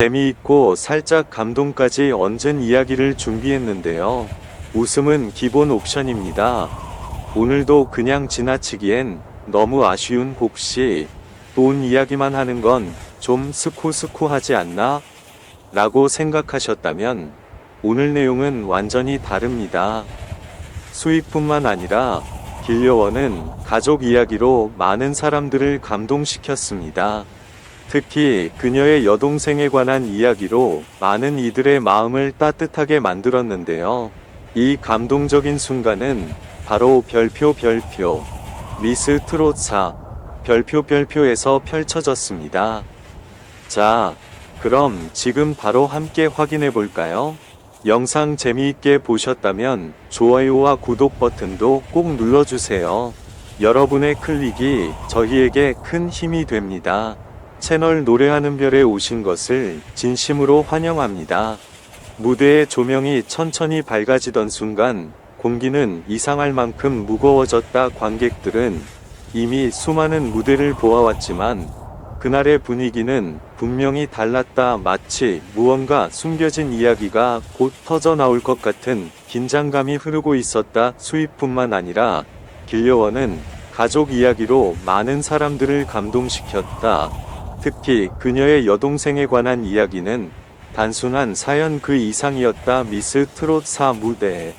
재미있고 살짝 감동까지 얹은 이야기를 준비했는데요. 웃음은 기본 옵션입니다. 오늘도 그냥 지나치기엔 너무 아쉬운 혹시 돈 이야기만 하는 건 좀 스코스코하지 않나? 라고 생각하셨다면 오늘 내용은 완전히 다릅니다. 수익뿐만 아니라 길려원은 가족 이야기로 많은 사람들을 감동시켰습니다. 특히 그녀의 여동생에 관한 이야기로 많은 이들의 마음을 따뜻하게 만들었는데요. 이 감동적인 순간은 바로 별표 미스 트롯사 별표에서 펼쳐졌습니다. 자, 그럼 지금 바로 함께 확인해 볼까요? 영상 재미있게 보셨다면 좋아요와 구독 버튼도 꼭 눌러주세요. 여러분의 클릭이 저희에게 큰 힘이 됩니다. 채널 노래하는 별에 오신 것을 진심으로 환영합니다. 무대의 조명이 천천히 밝아지던 순간 공기는 이상할 만큼 무거워졌다. 관객들은 이미 수많은 무대를 보아왔지만 그날의 분위기는 분명히 달랐다. 마치 무언가 숨겨진 이야기가 곧 터져 나올 것 같은 긴장감이 흐르고 있었다. 수입뿐만 아니라 길려원은 가족 이야기로 많은 사람들을 감동시켰다. 특히 그녀의 여동생에 관한 이야기는 단순한 사연 그 이상이었다. 미스 트롯 4 무대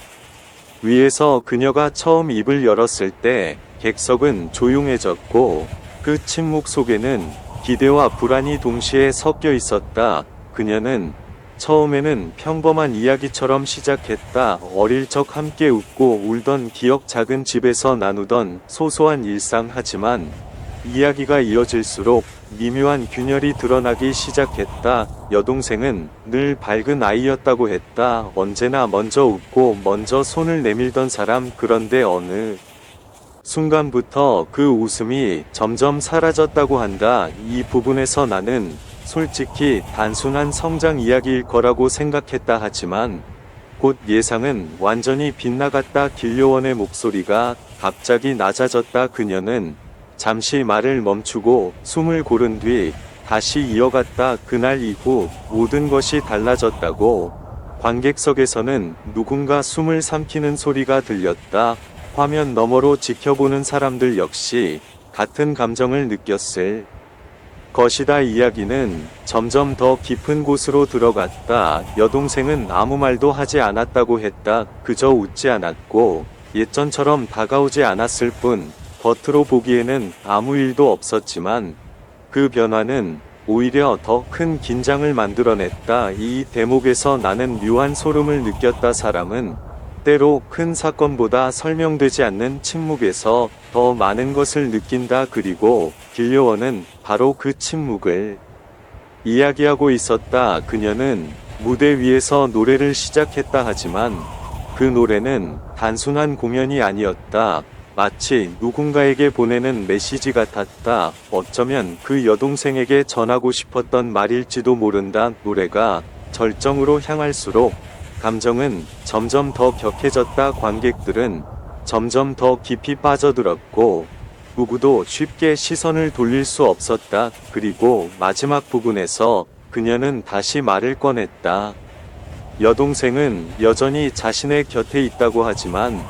위에서 그녀가 처음 입을 열었을 때 객석은 조용해졌고 그 침묵 속에는 기대와 불안이 동시에 섞여 있었다. 그녀는 처음에는 평범한 이야기처럼 시작했다. 어릴 적 함께 웃고 울던 기억, 작은 집에서 나누던 소소한 일상. 하지만 이야기가 이어질수록 미묘한 균열이 드러나기 시작했다. 여동생은 늘 밝은 아이였다고 했다. 언제나 먼저 웃고 먼저 손을 내밀던 사람. 그런데 어느 순간부터 그 웃음이 점점 사라졌다고 한다. 이 부분에서 나는 솔직히 단순한 성장 이야기일 거라고 생각했다. 하지만 곧 예상은 완전히 빗나갔다. 길려원의 목소리가 갑자기 낮아졌다. 그녀는 잠시 말을 멈추고 숨을 고른 뒤 다시 이어갔다. 그날 이후 모든 것이 달라졌다고. 관객석에서는 누군가 숨을 삼키는 소리가 들렸다. 화면 너머로 지켜보는 사람들 역시 같은 감정을 느꼈을 것이다. 이야기는 점점 더 깊은 곳으로 들어갔다. 여동생은 아무 말도 하지 않았다고 했다. 그저 웃지 않았고 예전처럼 다가오지 않았을 뿐. 겉으로 보기에는 아무 일도 없었지만 그 변화는 오히려 더 큰 긴장을 만들어냈다. 이 대목에서 나는 묘한 소름을 느꼈다. 사람은 때로 큰 사건보다 설명되지 않는 침묵에서 더 많은 것을 느낀다. 그리고 길려원은 바로 그 침묵을 이야기하고 있었다. 그녀는 무대 위에서 노래를 시작했다. 하지만 그 노래는 단순한 공연이 아니었다. 마치 누군가에게 보내는 메시지 같았다. 어쩌면 그 여동생에게 전하고 싶었던 말일지도 모른다. 노래가 절정으로 향할수록 감정은 점점 더 격해졌다. 관객들은 점점 더 깊이 빠져들었고 누구도 쉽게 시선을 돌릴 수 없었다. 그리고 마지막 부분에서 그녀는 다시 말을 꺼냈다. 여동생은 여전히 자신의 곁에 있다고 하지만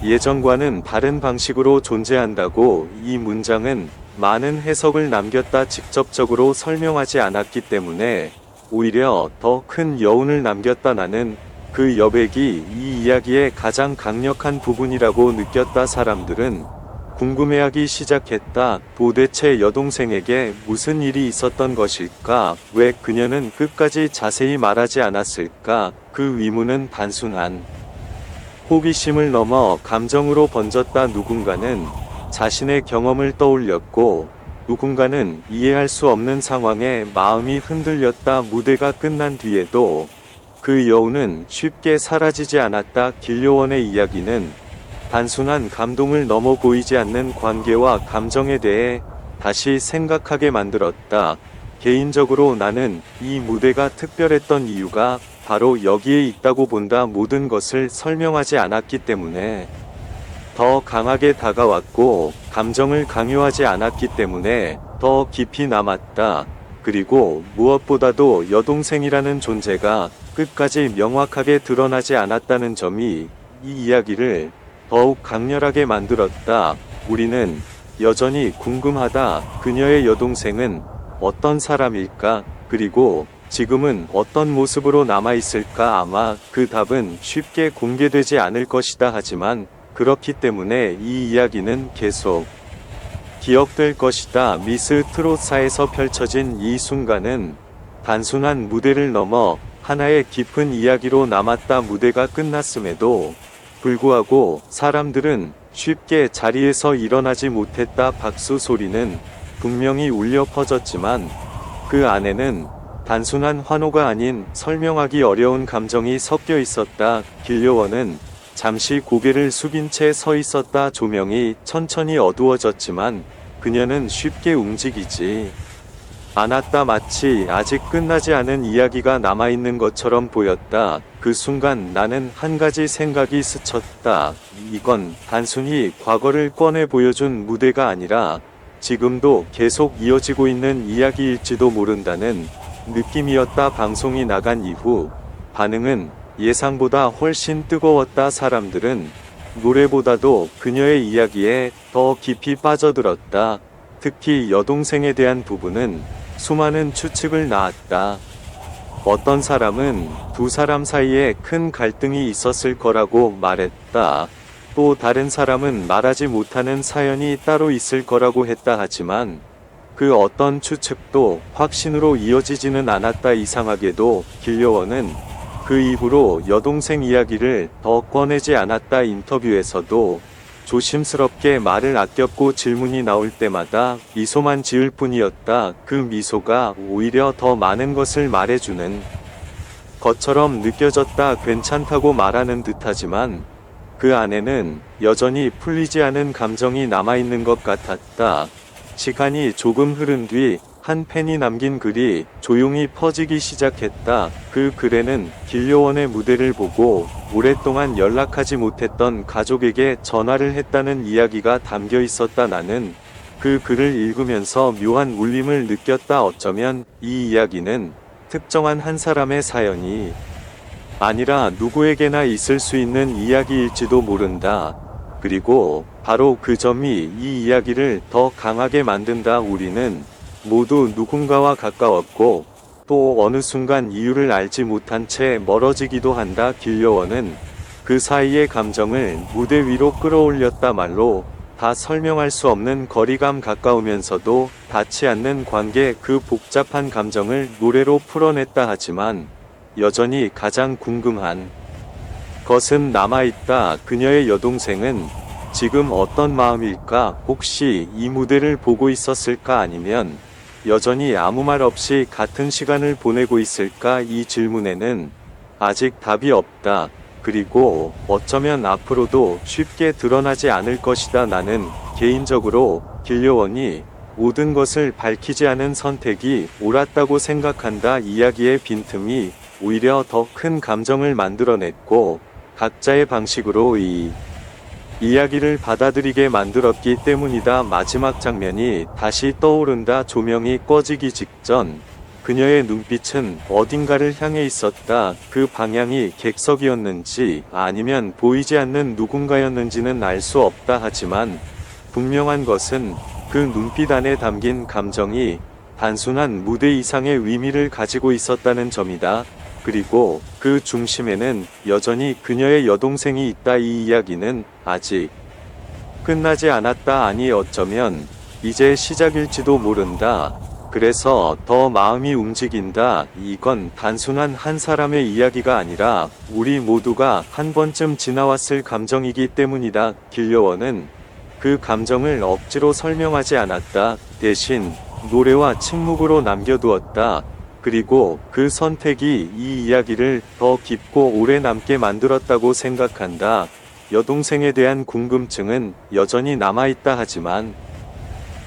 예전과는 다른 방식으로 존재한다고. 이 문장은 많은 해석을 남겼다. 직접적으로 설명하지 않았기 때문에 오히려 더 큰 여운을 남겼다. 나는 그 여백이 이 이야기의 가장 강력한 부분이라고 느꼈다. 사람들은 궁금해하기 시작했다. 도대체 여동생에게 무슨 일이 있었던 것일까? 왜 그녀는 끝까지 자세히 말하지 않았을까? 그 의문은 단순한 호기심을 넘어 감정으로 번졌다. 누군가는 자신의 경험을 떠올렸고 누군가는 이해할 수 없는 상황에 마음이 흔들렸다. 무대가 끝난 뒤에도 그 여운은 쉽게 사라지지 않았다. 길려원의 이야기는 단순한 감동을 넘어 보이지 않는 관계와 감정에 대해 다시 생각하게 만들었다. 개인적으로 나는 이 무대가 특별했던 이유가 바로 여기에 있다고 본다. 모든 것을 설명하지 않았기 때문에 더 강하게 다가왔고 감정을 강요하지 않았기 때문에 더 깊이 남았다. 그리고 무엇보다도 여동생이라는 존재가 끝까지 명확하게 드러나지 않았다는 점이 이 이야기를 더욱 강렬하게 만들었다. 우리는 여전히 궁금하다. 그녀의 여동생은 어떤 사람일까? 그리고 지금은 어떤 모습으로 남아있을까? 아마 그 답은 쉽게 공개되지 않을 것이다. 하지만 그렇기 때문에 이 이야기는 계속 기억될 것이다. 미스 트롯사에서 펼쳐진 이 순간은 단순한 무대를 넘어 하나의 깊은 이야기로 남았다. 무대가 끝났음에도 불구하고 사람들은 쉽게 자리에서 일어나지 못했다. 박수 소리는 분명히 울려 퍼졌지만 그 안에는 단순한 환호가 아닌 설명하기 어려운 감정이 섞여 있었다. 길려원은 잠시 고개를 숙인 채 서 있었다. 조명이 천천히 어두워졌지만 그녀는 쉽게 움직이지 않았다. 마치 아직 끝나지 않은 이야기가 남아있는 것처럼 보였다. 그 순간 나는 한 가지 생각이 스쳤다. 이건 단순히 과거를 꺼내 보여준 무대가 아니라 지금도 계속 이어지고 있는 이야기일지도 모른다는 느낌이었다. 방송이 나간 이후 반응은 예상보다 훨씬 뜨거웠다. 사람들은 노래보다도 그녀의 이야기에 더 깊이 빠져들었다. 특히 여동생에 대한 부분은 수많은 추측을 낳았다. 어떤 사람은 두 사람 사이에 큰 갈등이 있었을 거라고 말했다. 또 다른 사람은 말하지 못하는 사연이 따로 있을 거라고 했다. 하지만 그 어떤 추측도 확신으로 이어지지는 않았다. 이상하게도 길려원은 그 이후로 여동생 이야기를 더 꺼내지 않았다. 인터뷰에서도 조심스럽게 말을 아꼈고 질문이 나올 때마다 미소만 지을 뿐이었다. 그 미소가 오히려 더 많은 것을 말해주는 것처럼 느껴졌다. 괜찮다고 말하는 듯하지만 그 안에는 여전히 풀리지 않은 감정이 남아있는 것 같았다. 시간이 조금 흐른 뒤 한 팬이 남긴 글이 조용히 퍼지기 시작했다. 그 글에는 길려원의 무대를 보고 오랫동안 연락하지 못했던 가족에게 전화를 했다는 이야기가 담겨 있었다. 나는 그 글을 읽으면서 묘한 울림을 느꼈다. 어쩌면 이 이야기는 특정한 한 사람의 사연이 아니라 누구에게나 있을 수 있는 이야기일지도 모른다. 그리고 바로 그 점이 이 이야기를 더 강하게 만든다. 우리는 모두 누군가와 가까웠고 또 어느 순간 이유를 알지 못한 채 멀어지기도 한다. 길려원은 그 사이의 감정을 무대 위로 끌어올렸다. 말로 다 설명할 수 없는 거리감, 가까우면서도 닿지 않는 관계, 그 복잡한 감정을 노래로 풀어냈다. 하지만 여전히 가장 궁금한 것은 남아있다. 그녀의 여동생은 지금 어떤 마음일까? 혹시 이 무대를 보고 있었을까? 아니면 여전히 아무 말 없이 같은 시간을 보내고 있을까? 이 질문에는 아직 답이 없다. 그리고 어쩌면 앞으로도 쉽게 드러나지 않을 것이다. 나는 개인적으로 길려원이 모든 것을 밝히지 않은 선택이 옳았다고 생각한다. 이야기의 빈틈이 오히려 더 큰 감정을 만들어냈고 각자의 방식으로 이 이야기를 받아들이게 만들었기 때문이다. 마지막 장면이 다시 떠오른다. 조명이 꺼지기 직전 그녀의 눈빛은 어딘가를 향해 있었다. 그 방향이 객석이었는지 아니면 보이지 않는 누군가였는지는 알 수 없다. 하지만 분명한 것은 그 눈빛 안에 담긴 감정이 단순한 무대 이상의 의미를 가지고 있었다는 점이다. 그리고 그 중심에는 여전히 그녀의 여동생이 있다. 이 이야기는 아직 끝나지 않았다. 아니, 어쩌면 이제 시작일지도 모른다. 그래서 더 마음이 움직인다. 이건 단순한 한 사람의 이야기가 아니라 우리 모두가 한 번쯤 지나왔을 감정이기 때문이다. 길려원은 그 감정을 억지로 설명하지 않았다. 대신 노래와 침묵으로 남겨두었다. 그리고 그 선택이 이 이야기를 더 깊고 오래 남게 만들었다고 생각한다. 여동생에 대한 궁금증은 여전히 남아있다. 하지만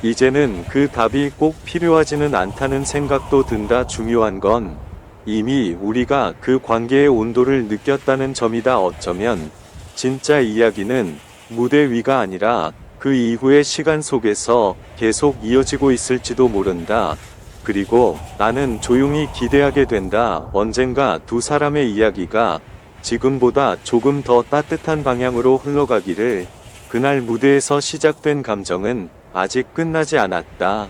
이제는 그 답이 꼭 필요하지는 않다는 생각도 든다. 중요한 건 이미 우리가 그 관계의 온도를 느꼈다는 점이다. 어쩌면 진짜 이야기는 무대 위가 아니라 그 이후의 시간 속에서 계속 이어지고 있을지도 모른다. 그리고 나는 조용히 기대하게 된다. 언젠가 두 사람의 이야기가 지금보다 조금 더 따뜻한 방향으로 흘러가기를. 그날 무대에서 시작된 감정은 아직 끝나지 않았다.